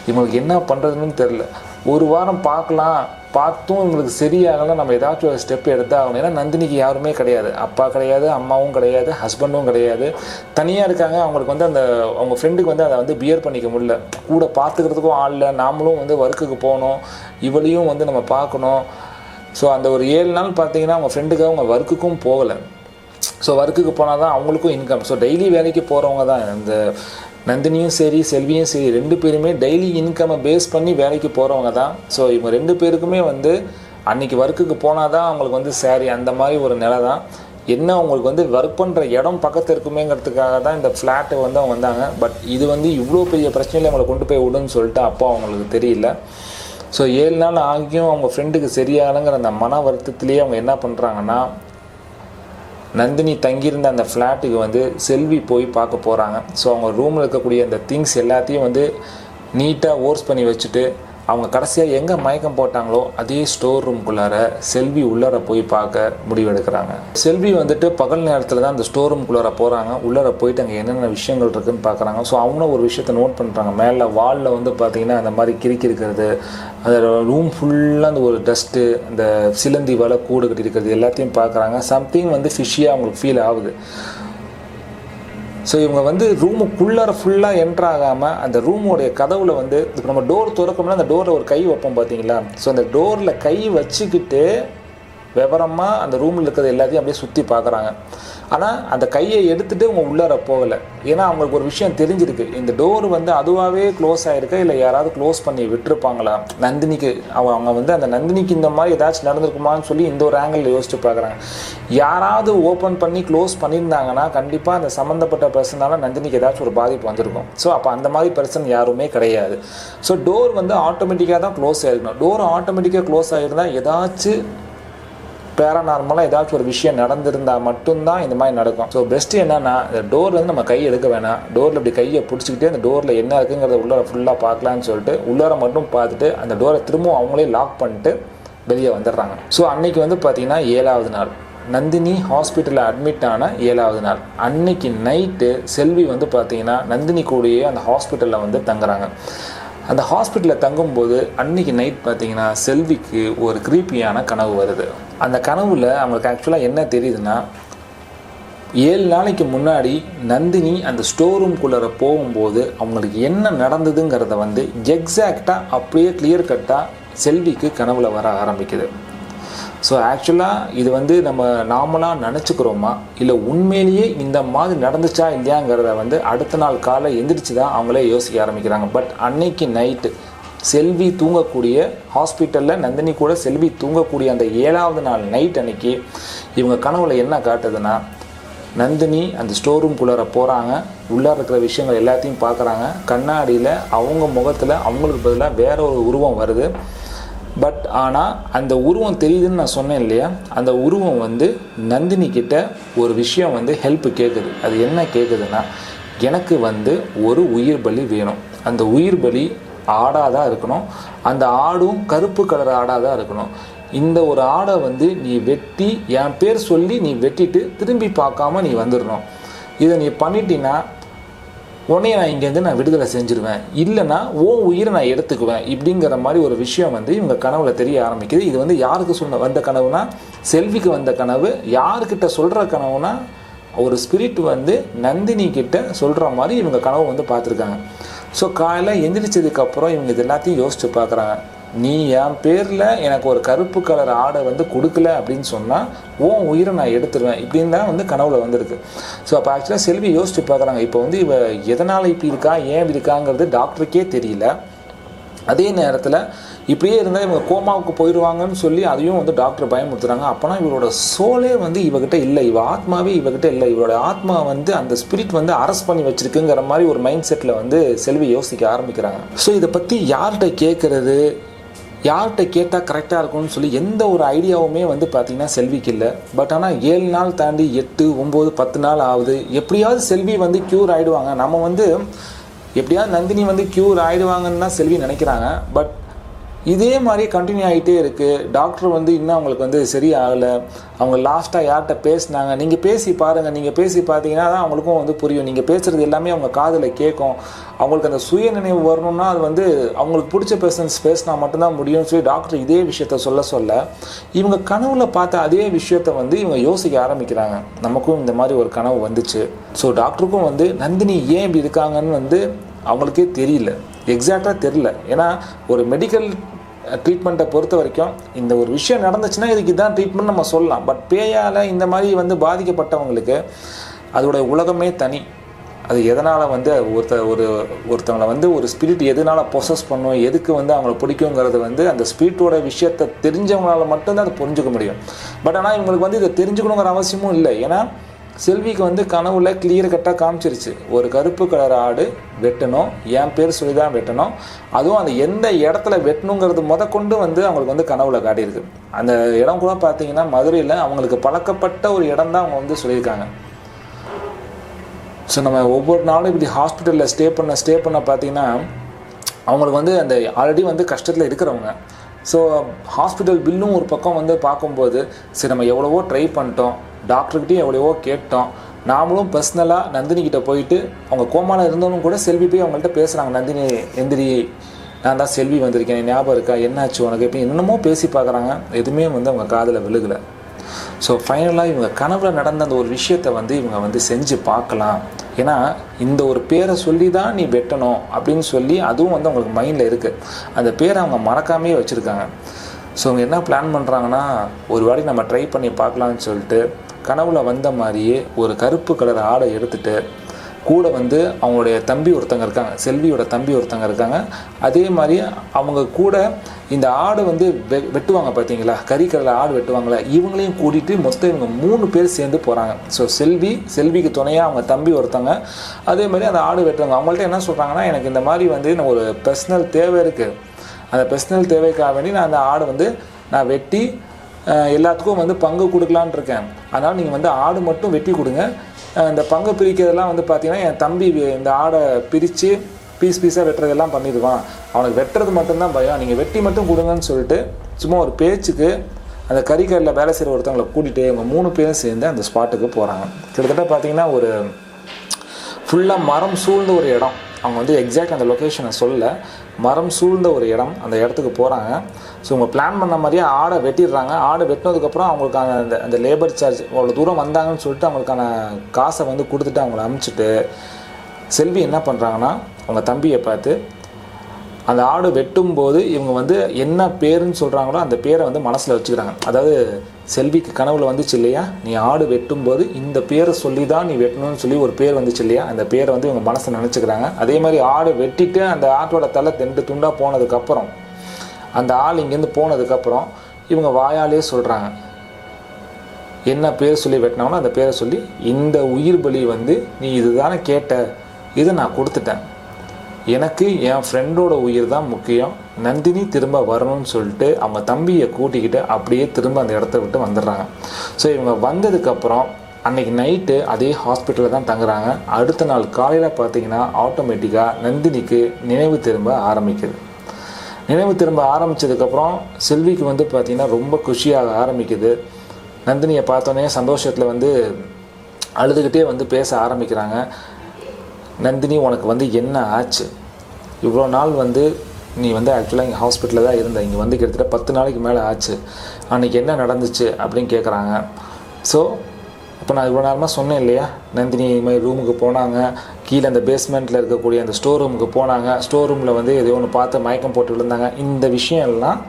இவங்களுக்கு என்ன பண்ணுறதுன்னு தெரில. ஒரு வாரம் பார்க்கலாம், பார்த்தும் இவங்களுக்கு சரியாகலை, நம்ம ஏதாச்சும் ஒரு ஸ்டெப் எடுத்தாகணும். ஏன்னா நந்தினிக்கு யாருமே கிடையாது, அப்பா கிடையாது, அம்மாவும் கிடையாது, ஹஸ்பண்டும் கிடையாது, தனியாக இருக்காங்க. அவங்களுக்கு வந்து அந்த அவங்க ஃப்ரெண்டுக்கு வந்து அதை வந்து பியர் பண்ணிக்க முடியல. கூட பார்த்துக்கிறதுக்கும் ஆள் இல்லை. நாமளும் வந்து ஒர்க்குக்கு போகணும், இவளையும் வந்து நம்ம பார்க்கணும். ஸோ அந்த ஒரு 7 நாள் பார்த்தீங்கன்னா அவங்க ஃப்ரெண்டுக்காக அவங்க ஒர்க்குக்கும் போகலை. ஸோ ஒர்க்குக்கு போனால் தான் அவங்களுக்கும் இன்கம். ஸோ டெய்லி வேலைக்கு போகிறவங்க தான் இந்த நந்தினியும் சரி செல்வியும் சரி 2 பேருமே டெய்லி இன்கம்மை பேஸ் பண்ணி வேலைக்கு போகிறவங்க தான். ஸோ இவங்க 2 பேருக்குமே வந்து அன்றைக்கி ஒர்க்குக்கு போனால் தான் அவங்களுக்கு வந்து சரி, அந்த மாதிரி ஒரு நிலை தான். என்ன அவங்களுக்கு வந்து ஒர்க் பண்ணுற இடம் பக்கத்தில் இருக்குமேங்கிறதுக்காக தான் இந்த ஃப்ளாட்டை வந்து அவங்க வந்தாங்க. பட் இது வந்து இவ்வளோ பெரிய பிரச்சனையில் அவங்களை கொண்டு போய் விடுன்னு சொல்லிட்டு அப்போ அவங்களுக்கு தெரியல. ஸோ 7 நாள் ஆகியும் அவங்க ஃப்ரெண்டுக்கு சரியாகலைங்கிற அந்த மன வருத்தத்திலேயே அவங்க என்ன பண்ணுறாங்கன்னா, நந்தினி தங்கியிருந்த அந்த ஃப்ளாட்டுக்கு வந்து செல்வி போய் பார்க்க போகிறாங்க. ஸோ அவங்க ரூமில் இருக்கக்கூடிய அந்த திங்ஸ் எல்லாத்தையும் வந்து நீட்டாக ஓர்ஸ் பண்ணி வச்சுட்டு அவங்க கடைசியாக எங்கே மயக்கம் போட்டாங்களோ அதே ஸ்டோர் ரூம்குள்ளார செல்வி உள்ளார போய் பார்க்க முடிவெடுக்கிறாங்க. செல்வி வந்துட்டு பகல் நேரத்தில் தான் அந்த ஸ்டோர் ரூம்குள்ளார போகிறாங்க. உள்ளார போயிட்டு அங்கே என்னென்ன விஷயங்கள் இருக்குதுன்னு பார்க்குறாங்க. ஸோ அவங்களும் ஒரு விஷயத்தை நோட் பண்ணுறாங்க. மேலே வாலில் வந்து பார்த்திங்கன்னா அந்த மாதிரி கிறுக்கி இருக்கிறது, அந்த ரூம் ஃபுல்லாக அந்த ஒரு டஸ்ட்டு, அந்த சிலந்தி வலை கூடு கட்டி இருக்கிறது எல்லாத்தையும் பார்க்குறாங்க. சம்திங் வந்து ஃபிஷ்ஷியாக அவங்களுக்கு ஃபீல் ஆகுது. ஸோ இவங்க வந்து ரூமுக்குள்ளார ஃபுல்லாக என்ட்ராகாமல் அந்த ரூமோடைய கதவுல வந்து இப்போ நம்ம டோர் திறக்கணும்னா அந்த டோரில் ஒரு கை வைப்போம் பார்த்தீங்களா. ஸோ அந்த டோரில் கை வச்சுக்கிட்டு விவரமாக அந்த ரூமில் இருக்கிறது எல்லாத்தையும் அப்படியே சுற்றி பார்க்குறாங்க. ஆனால் அந்த கையை எடுத்துகிட்டு அவங்க உள்ளார போகலை. ஏன்னா அவங்களுக்கு ஒரு விஷயம் தெரிஞ்சிருக்கு, இந்த டோர் வந்து அதுவாகவே க்ளோஸ் ஆகிருக்கா இல்லை யாராவது க்ளோஸ் பண்ணி விட்டுருப்பாங்களா நந்தினிக்கு. அவங்க வந்து அந்த நந்தினிக்கு இந்த மாதிரி ஏதாச்சும் நடந்திருக்குமான்னு சொல்லி இந்த ஒரு ஆங்கிளில் யோசிச்சு பார்க்குறாங்க. யாராவது ஓப்பன் பண்ணி க்ளோஸ் பண்ணியிருந்தாங்கன்னா கண்டிப்பாக அந்த சம்மந்தப்பட்ட பர்சனால நந்தினிக்கு ஏதாச்சும் ஒரு பாதிப்பு வந்திருக்கும். ஸோ அப்போ அந்த மாதிரி பர்சன் யாருமே கிடையாது. ஸோ டோர் வந்து ஆட்டோமேட்டிக்காக தான் க்ளோஸ் ஆகிருக்கணும். டோர் ஆட்டோமேட்டிக்காக க்ளோஸ் ஆகிருந்தால் ஏதாச்சும் பேரானார்மலாக ஏதாச்சும் ஒரு விஷயம் நடந்திருந்தால் மட்டும்தான் இந்த மாதிரி நடக்கும். ஸோ பெஸ்ட்டு என்னென்னா, இந்த டோர் வந்து நம்ம கை எடுக்க வேணாம். டோரில் இப்படி கையை பிடிச்சிக்கிட்டே அந்த டோரில் என்ன இருக்குங்கிறத உள்ளார ஃபுல்லாக பார்க்கலான்னு சொல்லிட்டு உள்ளார மட்டும் பார்த்துட்டு அந்த டோரை திரும்பவும் அவங்களே லாக் பண்ணிட்டு வெளியே வந்துடுறாங்க. ஸோ அன்றைக்கி வந்து பார்த்திங்கன்னா 7வது நாள், நந்தினி ஹாஸ்பிட்டலில் அட்மிட் ஆன 7வது நாள். அன்னைக்கு நைட்டு செல்வி வந்து பார்த்திங்கன்னா நந்தினி கூடயே அந்த ஹாஸ்பிட்டலில் வந்து தங்குறாங்க. அந்த ஹாஸ்பிட்டலில் தங்கும்போது அன்றைக்கி நைட் பார்த்திங்கன்னா செல்விக்கு ஒரு க்ரீப்பியான கனவு வருது. அந்த கனவில் அவங்களுக்கு ஆக்சுவலாக என்ன தெரியுதுன்னா, 7 நாளைக்கு முன்னாடி நந்தினி அந்த ஸ்டோர் ரூம்குள்ளார போகும்போது அவங்களுக்கு என்ன நடந்ததுங்கிறத வந்து எக்ஸாக்டாக அப்படியே கிளியர் கட்டாக செல்விக்கு கனவில் வர ஆரம்பிக்குது. ஸோ ஆக்சுவலாக இது வந்து நம்ம நார்மலாக நினச்சிக்கிறோமா இல்லை உண்மையிலேயே இந்த மாதிரி நடந்துச்சா இல்லையாங்கிறத வந்து அடுத்த நாள் காலை எந்திரிச்சு தான் அவங்களே யோசிக்க ஆரம்பிக்கிறாங்க. பட் அன்னைக்கு நைட்டு செல்வி தூங்கக்கூடிய ஹாஸ்பிட்டலில் நந்தினி கூட செல்வி தூங்கக்கூடிய அந்த 7வது நாள் நைட் அன்னைக்கு இவங்க கனவுல என்ன காட்டுதுன்னா, நந்தினி அந்த ஸ்டோர் ரூம்குள்ளார போகிறாங்க. உள்ளார இருக்கிற விஷயங்கள் எல்லாத்தையும் பார்க்குறாங்க. கண்ணாடியில் அவங்க முகத்தில் அவங்களுக்கு பதிலாக வேற ஒரு உருவம் வருது. பட் ஆனால் அந்த உருவம் தெரியுதுன்னு நான் சொன்னேன் இல்லையா, அந்த உருவம் வந்து நந்தினி கிட்ட ஒரு விஷயம் வந்து ஹெல்ப் கேட்குது. அது என்ன கேட்குதுன்னா, எனக்கு வந்து ஒரு உயிர் பலி வேணும். அந்த உயிர் பலி ஆடாக தான் இருக்கணும். அந்த ஆடும் கருப்பு கலர் ஆடாக தான் இருக்கணும். இந்த ஒரு ஆடை வந்து நீ வெட்டி என் பேர் சொல்லி நீ வெட்டிட்டு திரும்பி பார்க்காம நீ வந்துடணும். இதை நீ பண்ணிட்டீன்னா உடனே நான் இங்கேருந்து நான் விடுதலை செஞ்சுருவேன், இல்லைனா ஓன் உயிரை நான் எடுத்துக்குவேன். இப்படிங்கிற மாதிரி ஒரு விஷயம் வந்து இவங்க கனவுல தெரிய ஆரம்பிக்குது. இது வந்து யாருக்கு வந்த கனவுனா, செல்விக்கு வந்த கனவு. யாருக்கிட்ட சொல்கிற கனவுனா, ஒரு ஸ்பிரிட் வந்து நந்தினி கிட்ட சொல்கிற மாதிரி இவங்க கனவு வந்து பார்த்துருக்காங்க. ஸோ காலையில் எந்திரிச்சதுக்கப்புறம் இவங்க இது எல்லாத்தையும் யோசித்து பார்க்குறாங்க. நீ என் பேரில் எனக்கு ஒரு கருப்பு கலர் ஆடை வந்து கொடுக்கல அப்படின்னு சொன்னால் ஓன் உயிரை நான் எடுத்துருவேன், இப்படின்னு தான் வந்து கனவுல வந்திருக்கு. ஸோ அப்போ ஆக்சுவலாக செல்வி யோசிச்சு பார்க்குறாங்க, இப்போ வந்து இவ எதனால் இப்படி இருக்கா, ஏன் இருக்காங்கிறது டாக்டருக்கே தெரியல. அதே நேரத்தில் இப்படியே இருந்தால் இவங்க கோமாவுக்கு போயிடுவாங்கன்னு சொல்லி அதையும் வந்து டாக்டர் பயமுறுத்துறாங்க. அப்போனா இவரோட சோலே வந்து இவகிட்ட இல்லை, இவ ஆத்மாவே இவகிட்ட இல்லை, இவரோட ஆத்மா வந்து அந்த ஸ்பிரிட் வந்து அரெஸ்ட் பண்ணி வச்சிருக்குங்கிற மாதிரி ஒரு மைண்ட் செட்டில் வந்து செல்வி யோசிக்க ஆரம்பிக்கிறாங்க. ஸோ இதை பற்றி யார்கிட்ட கேட்குறது, யார்கிட்ட கேட்டால் கரெக்டாக இருக்கும்னு சொல்லி எந்த ஒரு ஐடியாவுமே வந்து பார்த்திங்கன்னா செல்விக்கு இல்லை. பட் ஆனால் 7 நாள் தாண்டி 8, 9, 10 நாள் ஆகுது. எப்படியாவது செல்வி வந்து க்யூர் ஆகிடுவாங்க, நம்ம வந்து எப்படியாவது நந்தினி வந்து க்யூர் ஆகிடுவாங்கன்னு தான் செல்வி நினைக்கிறாங்க. பட் இதே மாதிரி கண்டினியூ ஆகிட்டே இருக்குது. டாக்டர் வந்து இன்னும் அவங்களுக்கு வந்து சரியாகலை. அவங்க லாஸ்ட்டாக யார்கிட்ட பேசினாங்க, நீங்கள் பேசி பாருங்கள், நீங்கள் பேசி பார்த்தீங்கன்னா தான் அவங்களுக்கும் வந்து புரியும். நீங்கள் பேசுகிறது எல்லாமே அவங்க காதில் கேட்கும். அவங்களுக்கு அந்த சுய நினைவு வரணும்னா அது வந்து அவங்களுக்கு பிடிச்ச பர்சன்ஸ் பேசினா மட்டும்தான் முடியும்னு சொல்லி டாக்டர் இதே விஷயத்த சொல்ல இவங்க கனவுல பார்த்த அதே விஷயத்த வந்து இவங்க யோசிக்க ஆரம்பிக்கிறாங்க. நமக்கும் இந்த மாதிரி ஒரு கனவு வந்துச்சு. ஸோ டாக்டருக்கும் வந்து நந்தினி ஏன் இப்படி இருக்காங்கன்னு வந்து அவங்களுக்கே தெரியல, எக்ஸாக்டாக தெரியல. ஏன்னா ஒரு மெடிக்கல் ட்ரீட்மெண்ட்டை பொறுத்த வரைக்கும் இந்த ஒரு விஷயம் நடந்துச்சுன்னா இதுக்கு இதான் ட்ரீட்மெண்ட் நம்ம சொல்லலாம். பட் பேயால் இந்த மாதிரி வந்து பாதிக்கப்பட்டவங்களுக்கு அதோட உலகமே தனி. அது எதனால் வந்து ஒருத்தவங்களை வந்து ஒரு ஸ்பிரிட் எதனால் பொசஸ் பண்ணும், எதுக்கு வந்து அவங்கள பிடிக்குங்கிறது வந்து அந்த ஸ்பிரிட்டோட விஷயத்தை தெரிஞ்சவங்களால மட்டும்தான் அதை புரிஞ்சுக்க முடியும். பட் ஆனால் இவங்களுக்கு வந்து இதை தெரிஞ்சுக்கணுங்கிற அவசியமும் இல்லை. ஏன்னா செல்விக்கு வந்து கனவுல கிளியர் கட்டாக காமிச்சிருச்சு, ஒரு கருப்பு கலர் ஆடு வெட்டணும், என் பேர் சொல்லி தான் வெட்டணும், அதுவும் அந்த எந்த இடத்துல வெட்டணுங்கிறது முதற்கொண்டு வந்து அவங்களுக்கு வந்து கனவுல காட்டியிருக்கு. அந்த இடம் கூட பார்த்தீங்கன்னா மதுரையில் அவங்களுக்கு பழக்கப்பட்ட ஒரு இடம் தான் அவங்க வந்து சொல்லியிருக்காங்க. ஸோ நம்ம ஒவ்வொரு நாளும் இப்படி ஹாஸ்பிட்டலில் ஸ்டே பண்ண பார்த்தீங்கன்னா அவங்களுக்கு வந்து அந்த ஆல்ரெடி வந்து கஷ்டத்தில் இருக்கிறவங்க. ஸோ ஹாஸ்பிட்டல் பில்லும் ஒரு பக்கம் வந்து பார்க்கும்போது சரி நம்ம எவ்வளவோ ட்ரை பண்ணிட்டோம், டாக்டர்கிட்டையும் எவ்வளவோ கேட்டோம், நாமளும் பர்சனலாக நந்தினிக்கிட்ட போயிட்டு அவங்க கோமாவில் இருந்தவனும் கூட செல்வி போய் அவங்கள்ட்ட பேசுகிறாங்க, நந்தினி எந்திரி, நான் தான் செல்வி வந்திருக்கேன், ஞாபகம் இருக்கா, என்னாச்சு உனக்கு, இப்போ என்னமோ பேசி பார்க்குறாங்க. எதுவுமே வந்து அவங்க காதில் விழுகலை. ஸோ ஃபைனலாக இவங்க கனவுல நடந்த அந்த ஒரு விஷயத்தை வந்து இவங்க வந்து செஞ்சு பார்க்கலாம். ஏன்னா இந்த ஒரு பேரை சொல்லி தான் நீ வெட்டணும் அப்படின்னு சொல்லி அதுவும் வந்து அவங்களுக்கு மைண்டில் இருக்குது. அந்த பேரை அவங்க மறக்காமே வச்சுருக்காங்க. ஸோ அவங்க என்ன பிளான் பண்ணுறாங்கன்னா ஒரு வாட்டி நம்ம ட்ரை பண்ணி பார்க்கலான்னு சொல்லிட்டு கனவுல வந்த மாதிரியே ஒரு கருப்பு கலர் ஆடை எடுத்துகிட்டு கூட வந்து அவங்களுடைய தம்பி ஒருத்தங்க இருக்காங்க, செல்வியோட தம்பி ஒருத்தங்க இருக்காங்க. அதே மாதிரி அவங்க கூட இந்த ஆடு வந்து வெட்டுவாங்க பார்த்தீங்களா, கறிக்கடலை ஆடு வெட்டுவாங்களே, இவங்களையும் கூட்டிகிட்டு மொத்தம் இவங்க 3 பேர் சேர்ந்து போகிறாங்க. ஸோ செல்விக்கு துணையாக அவங்க தம்பி ஒருத்தங்க, அதே மாதிரி அந்த ஆடு வெட்டுவாங்க. அவங்கள்ட்ட என்ன சொல்கிறாங்கன்னா, எனக்கு இந்த மாதிரி வந்து ஒரு பர்சனல் தேவை இருக்குது, அந்த பர்சனல் தேவைக்காக வேண்டி நான் அந்த ஆடு வந்து நான் வெட்டி எல்லாத்துக்கும் வந்து பங்கு கொடுக்கலான் இருக்கேன். அதனால் நீங்கள் வந்து ஆடு மட்டும் வெட்டி கொடுங்க, இந்த பங்கு பிரிக்கிறதெல்லாம் வந்து பார்த்தீங்கன்னா என் தம்பி இந்த ஆடை பிரித்து பீஸாக வெட்டுறதெல்லாம் பண்ணிடுவான், அவனுக்கு வெட்டுறது மட்டும்தான் பயம், நீங்கள் வெட்டி மட்டும் கொடுங்கன்னு சொல்லிட்டு சும்மா ஒரு பேச்சுக்கு அந்த கறிக்கடையில் வேலை செய்கிற ஒருத்தவங்களை கூட்டிகிட்டு இவங்க 3 பேரும் சேர்ந்து அந்த ஸ்பாட்டுக்கு போகிறாங்க. கிட்டத்தட்ட பார்த்தீங்கன்னா ஒரு ஃபுல்லாக மரம் சூழ்ந்த ஒரு இடம். அவங்க வந்து எக்ஸாக்ட் அந்த லொக்கேஷனை சொல்ல, மரம் சூழ்ந்த ஒரு இடம், அந்த இடத்துக்கு போகிறாங்க. ஸோ அவங்க பிளான் பண்ண மாதிரியே ஆடை வெட்டிடுறாங்க. ஆடை வெட்டினதுக்கப்புறம் அவங்களுக்கான அந்த லேபர் சார்ஜ் அவ்வளோ தூரம் வந்தாங்கன்னு சொல்லிட்டு அவங்களுக்கான காசை வந்து கொடுத்துட்டு அவங்கள அனுப்பிச்சிட்டு செல்வி என்ன பண்ணுறாங்கன்னா அவங்க தம்பியை பார்த்து அந்த ஆடு வெட்டும்போது இவங்க வந்து என்ன பேருன்னு சொல்கிறாங்களோ அந்த பேரை வந்து மனசில் வச்சுக்கிறாங்க. அதாவது செல்விக்கு கனவுல வந்துச்சு இல்லையா, நீ ஆடு வெட்டும்போது இந்த பேரை சொல்லி தான் நீ வெட்டணும்னு சொல்லி ஒரு பேர் வந்துச்சு இல்லையா, அந்த பேரை வந்து இவங்க மனசை நினச்சிக்கிறாங்க. அதே மாதிரி ஆடு வெட்டிட்டு அந்த ஆட்டோட தலை 2 துண்டாக போனதுக்கப்புறம் அந்த ஆள் இங்கேருந்து போனதுக்கப்புறம் இவங்க வாயாலே சொல்கிறாங்க, என்ன பேர் சொல்லி வெட்டினாங்களோ அந்த பேரை சொல்லி, இந்த உயிர் பலி வந்து நீ இதுதானே கேட்ட, இதை நான் கொடுத்துட்டேன், எனக்கு என் ஃப்ரெண்டோட உயிர் தான் முக்கியம், நந்தினி திரும்ப வரணும்னு சொல்லிட்டு அவங்க தம்பியை கூட்டிக்கிட்டு அப்படியே திரும்ப அந்த இடத்த விட்டு வந்துடுறாங்க. ஸோ இவங்க வந்ததுக்கப்புறம் அன்றைக்கி நைட்டு அதே ஹாஸ்பிட்டலில் தான் தங்குறாங்க. அடுத்த நாள் காலையில் பார்த்திங்கன்னா ஆட்டோமேட்டிக்காக நந்தினிக்கு நினைவு திரும்ப ஆரம்பிக்குது. நினைவு திரும்ப ஆரம்பித்ததுக்கப்புறம் செல்விக்கு வந்து பார்த்திங்கன்னா ரொம்ப குஷியாக ஆரம்பிக்குது. நந்தினியை பார்த்தோன்னே சந்தோஷத்தில் வந்து அழுதுகிட்டே வந்து பேச ஆரம்பிக்கிறாங்க. நந்தினி உனக்கு வந்து என்ன ஆச்சு, இவ்வளோ நாள் வந்து நீ வந்து ஆக்சுவலாக இங்கே ஹாஸ்பிட்டலில் தான் இருந்த, இங்கே வந்து கிட்டத்தட்ட 10 நாளைக்கு மேலே ஆச்சு, அன்றைக்கி என்ன நடந்துச்சு அப்படின்னு கேட்குறாங்க. ஸோ இப்போ நான் இவ்வளோ நேரமாக சொன்னேன் இல்லையா, நந்தினி இது மாதிரி ரூமுக்கு போனாங்க, கீழே அந்த பேஸ்மெண்ட்டில் இருக்கக்கூடிய அந்த ஸ்டோர் ரூமுக்கு போனாங்க, ஸ்டோர் ரூமில் வந்து எதோ ஒன்று பார்த்து மயக்கம் போட்டு விழுந்தாங்க, இந்த விஷயம் எல்லாம்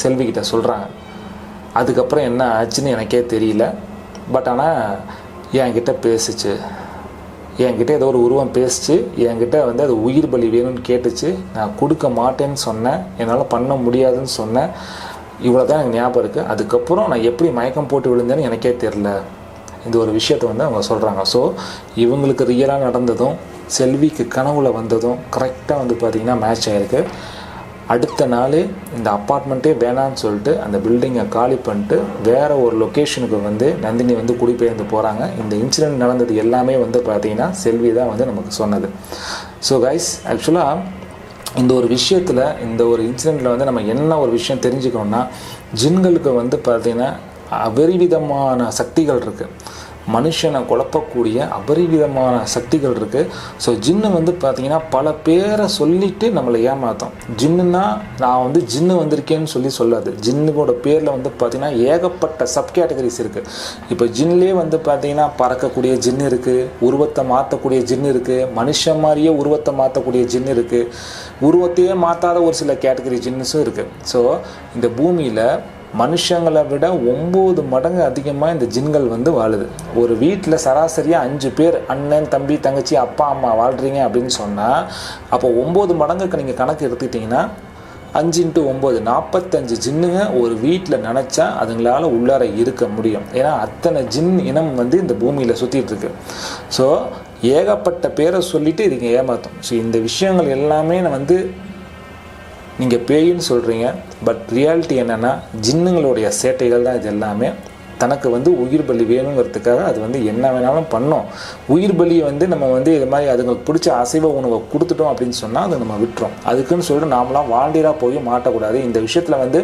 செல்விக்கிட்ட சொல்கிறாங்க. அதுக்கப்புறம் என்ன ஆச்சுன்னு எனக்கே தெரியல, பட் ஆனால் என்கிட்ட பேசுச்சு, என்கிட்ட ஏதோ ஒரு உருவம் பேசிச்சு, என்கிட்ட வந்து அது உயிர் பலி வேணும்னு கேட்டுச்சு. நான் கொடுக்க மாட்டேன்னு சொன்னேன், என்னால் பண்ண முடியாதுன்னு சொன்னேன். இவ்வளோ தான் எனக்கு ஞாபகம் இருக்குது. அதுக்கப்புறம் நான் எப்படி மயக்கம் போட்டு விழுந்தேன்னு எனக்கே தெரில. இந்த ஒரு விஷயத்தை வந்து அவங்க சொல்கிறாங்க. ஸோ இவங்களுக்கு ரியலாக நடந்ததும் செல்விக்கு கனவுல வந்ததும் கரெக்டாக வந்து பார்த்திங்கன்னா மேட்ச் ஆகிருக்கு. அடுத்த நாள் இந்த அப்பார்ட்மெண்ட்டே வேணான்னு சொல்லிட்டு அந்த பில்டிங்கை காலி பண்ணிட்டு வேறு ஒரு லொக்கேஷனுக்கு வந்து நந்தினி வந்து குடிபெயர்ந்து போகிறாங்க. இந்த இன்சிடெண்ட் நடந்தது எல்லாமே வந்து பார்த்திங்கன்னா செல்வி தான் வந்து நமக்கு சொன்னது. ஸோ கைஸ், ஆக்சுவலாக இந்த ஒரு விஷயத்தில், இந்த ஒரு இன்சிடெண்ட்டில் வந்து நம்ம என்ன ஒரு விஷயம் தெரிஞ்சுக்கணும்னா, ஜின்களுக்கு வந்து பார்த்திங்கன்னா அபரிவிதமான சக்திகள் இருக்குது. மனுஷனை குழப்பக்கூடிய அபரிவிதமான சக்திகள் இருக்குது. ஸோ ஜின்னு வந்து பார்த்திங்கன்னா பல பேரை சொல்லிவிட்டு நம்மளை ஏமாற்றோம். ஜின்னுன்னா நான் வந்து ஜின்னு வந்திருக்கேன்னு சொல்லாது. ஜின்னுவோட பேரில் வந்து பார்த்திங்கன்னா ஏகப்பட்ட சப் கேட்டகரிஸ் இருக்குது. இப்போ ஜின்லேயே வந்து பார்த்திங்கன்னா பறக்கக்கூடிய ஜின்னு இருக்குது, உருவத்தை மாற்றக்கூடிய ஜின்னு இருக்குது, மனுஷன் மாதிரியே உருவத்தை மாற்றக்கூடிய ஜின்னு இருக்குது, உருவத்தையே மாற்றாத ஒரு சில கேட்டகரி ஜின்னுஸும் இருக்குது. ஸோ இந்த பூமியில் மனுஷங்களை விட 9 மடங்கு அதிகமாக இந்த ஜின்கள் வந்து வாழுது. ஒரு வீட்டில் சராசரியாக 5 பேர், அண்ணன், தம்பி, தங்கச்சி, அப்பா, அம்மா வாழ்கிறீங்க அப்படின்னு சொன்னால், அப்போ 9 மடங்குக்கு நீங்கள் கணக்கு எடுத்துக்கிட்டிங்கன்னா 5 × 9 45 ஜின்னுங்க ஒரு வீட்டில் நினச்சா அதுங்களால் உள்ளார இருக்க முடியும். ஏன்னா அத்தனை ஜின் இனம் வந்து இந்த பூமியில் சுற்றிட்டுருக்கு. ஸோ ஏகப்பட்ட பேரை சொல்லிவிட்டு இதுங்க ஏமாற்றும். ஸோ இந்த விஷயங்கள் எல்லாமே வந்து நீங்கள் பேயின்னு சொல்கிறீங்க, பட் ரியாலிட்டி என்னென்னா ஜின்னுங்களுடைய சேட்டைகள் தான் இது எல்லாமே. தனக்கு வந்து உயிர் பலி வேணுங்கிறதுக்காக அது வந்து என்ன வேணாலும் பண்ணோம். உயிர் பலியை வந்து நம்ம வந்து இது மாதிரி அதுங்களுக்கு பிடிச்ச அசைவ உணவை கொடுத்துட்டோம் அப்படின்னு சொன்னால் அதை நம்ம விட்டுறோம். அதுக்குன்னு சொல்லிட்டு நாமளாம் வாண்டிராக போய் மாட்டக்கூடாது. இந்த விஷயத்தில் வந்து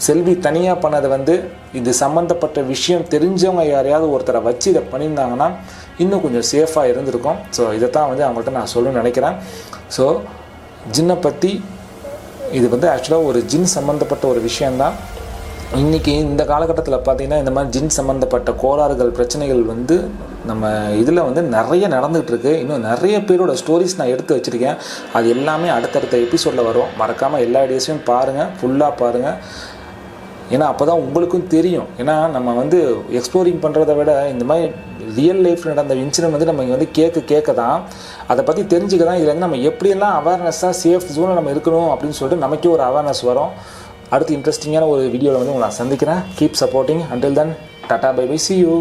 செல்வி தனியாக பண்ணதை வந்து இது சம்மந்தப்பட்ட விஷயம் தெரிஞ்சவங்க யாரையாவது ஒருத்தரை வச்சு இதை பண்ணியிருந்தாங்கன்னா இன்னும் கொஞ்சம் சேஃபாக இருந்திருக்கும். ஸோ இதைத்தான் வந்து அவங்கள்ட்ட நான் சொல்லணும்னு நினைக்கிறேன். ஸோ ஜின்னை பற்றி இது வந்து ஆக்சுவலாக ஒரு ஜின் சம்மந்தப்பட்ட ஒரு விஷயந்தான். இன்றைக்கி இந்த காலகட்டத்தில் பார்த்திங்கன்னா இந்த மாதிரி ஜின் சம்மந்தப்பட்ட கோளாறுகள், பிரச்சனைகள் வந்து நம்ம இதில் வந்து நிறைய நடந்துகிட்ருக்கு. இன்னும் நிறைய பேரோட ஸ்டோரிஸ் நான் எடுத்து வச்சுருக்கேன். அது எல்லாமே அடுத்தடுத்த எபிசோடில் வரும். மறக்காமல் எல்லா வீடியோஸையும் பாருங்கள், ஃபுல்லாக பாருங்கள். ஏன்னா அப்போ தான் உங்களுக்கும் தெரியும். ஏன்னா நம்ம வந்து எக்ஸ்ப்ளோரிங் பண்ணுறதை விட இந்த மாதிரி ரியல் லைஃப்பில் நடந்த இன்சிடென்ட் வந்து நம்ம இங்கே வந்து கேட்க தான், அதை பற்றி தெரிஞ்சுக்க தான் இதில் வந்து நம்ம எப்படியெல்லாம் அவேர்னஸாக சேஃப் ஜோனில் நம்ம இருக்கணும் அப்படின்னு சொல்லிட்டு நமக்கே ஒரு அவேர்னஸ் வரும். அடுத்து இன்ட்ரெஸ்டிங்கான ஒரு வீடியோவில் வந்து உங்களை நான் சந்திக்கிறேன். Keep supporting. Until then tata, bye bye, see you.